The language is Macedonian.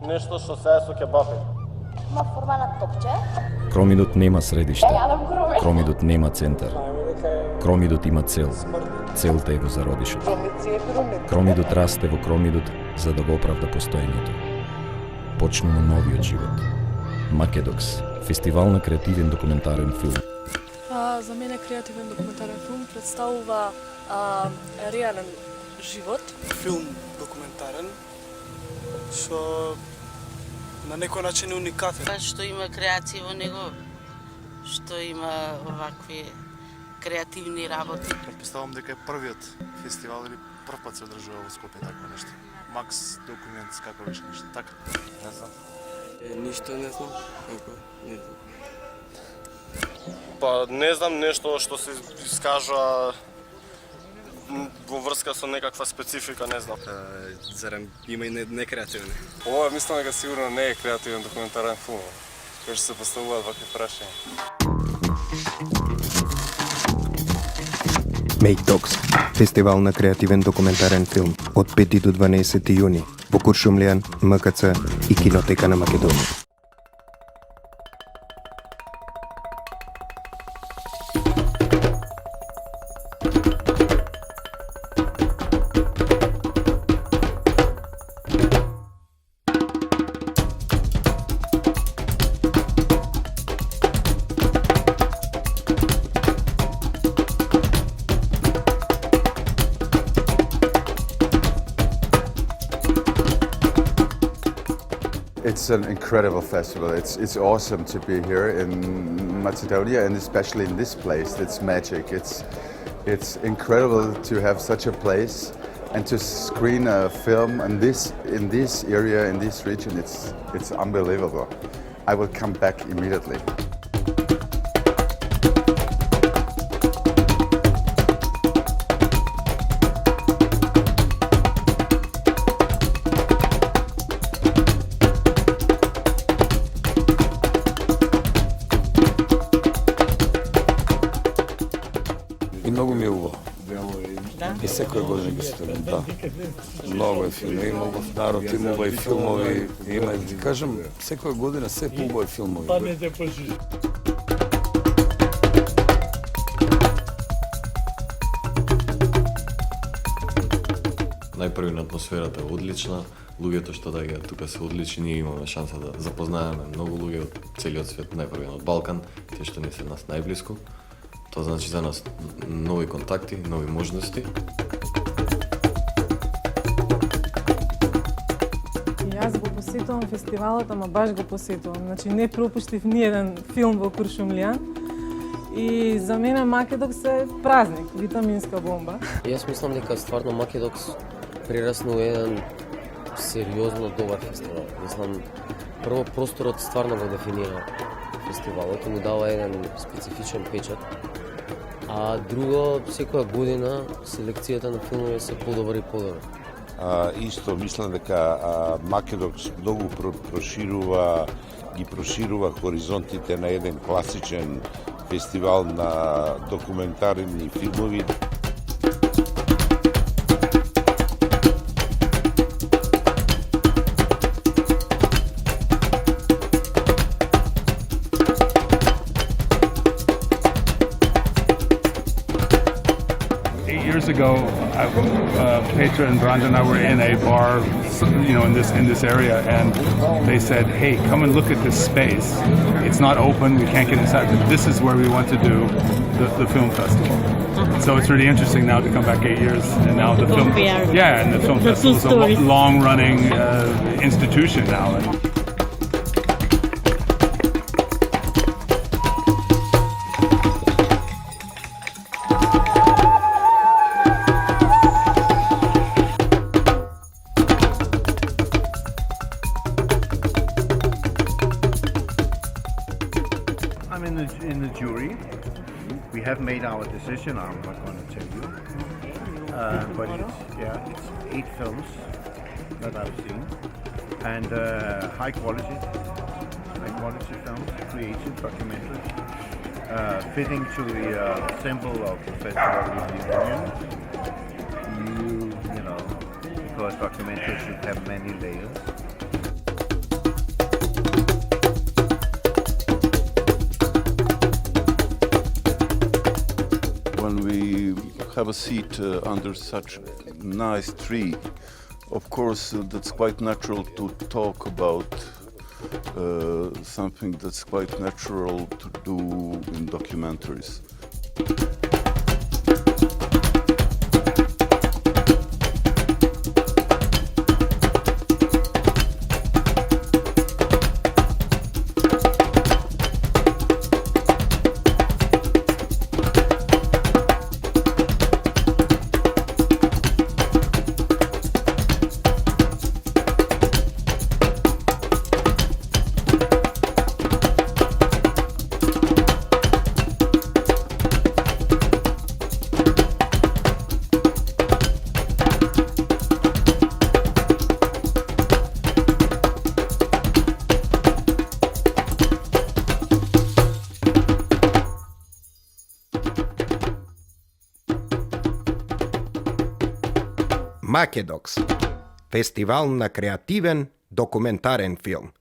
Нешто што се е со кебапи. Има форма на топче. Кромидот нема средиште. Кромидот нема центар. Кромидот има цел. Целта е во зародишот. Кромидот расте во кромидот за да го оправда постоењето. Почнува новиот живот. Македокс, фестивал на креативен документарен филм. За мене креативен документарен филм представува реален живот. Филм документарен што на некој начин е уникатен. Што има креација во него, што има овакви креативни работи. Претпоставувам дека е првиот фестивал или прв пат се одржува во Скопје такво нешто. Макс документ, како беше нешто, така? Не знам. Ништо не знам. Не знам. Па не знам нешто што се искажа во врска со некаква специфика, не знам. Зарем има и некреативни? Ова мислам дека сигурно не е креативен документарен филм, кој што се поставуваат вакви прашања. Make Docs, фестивал на креативен документарен филм од 5 до 12 јуни во Куршумлијан, МКЦ и Кинотека на Македонија. It's an incredible festival. It's awesome to be here in Macedonia and especially in this place. It's magic. It's incredible to have such a place and to screen a film in this area, in this region. It's unbelievable. I will come back immediately. И многу ми е убаво. И секоја година ги се тоа. Да. Многу е филми, има убав народ, има убави филмови, има, ти кажам, секоја година се поубави филмови. Најпрви на атмосферата е одлична, луѓето што доаѓаат тука се одлични, ние имаме шанса да запознаеме многу луѓе од целиот свет, најпрви од Балкан, тие што не се нас најблиску. Тоа значи за нас нови контакти, нови можности. Јас го посетувам фестивалот, ама баш го посетувам. Значи не пропуштив ни еден филм во Куршумлијан. И за мене Македокс е празник, витаминска бомба. Јас мислам дека стварно Македокс прераснал еден сериозно добар фестивал. Мислам, прво просторот стварно го дефинира фестивалот и му дава еден специфичен печат. А друго, секоја година селекцијата на филмови се подобри и подобри. Исто мислам дека Македокс многу проширува хоризонтите на еден класичен фестивал на документарни филмови. Years ago, Petra and Branda and I were in a bar, in this area, and they said, "Hey, come and look at this space. It's not open. We can't get inside, but this is where we want to do the film festival." So it's really interesting now to come back 8 years, and now the film, and the film festival is a long-running institution now. I'm in the jury. We have made our decision. I'm not going to tell you, but it's 8 films that I've seen, and high quality films, creative documentaries, fitting to the symbol of the Festival of the Union. Because documentaries should have many layers. have a seat under such nice tree. Of course, that's quite natural to talk about something that's quite natural to do in documentaries. Македокс. Фестивал на креативен документарен филм.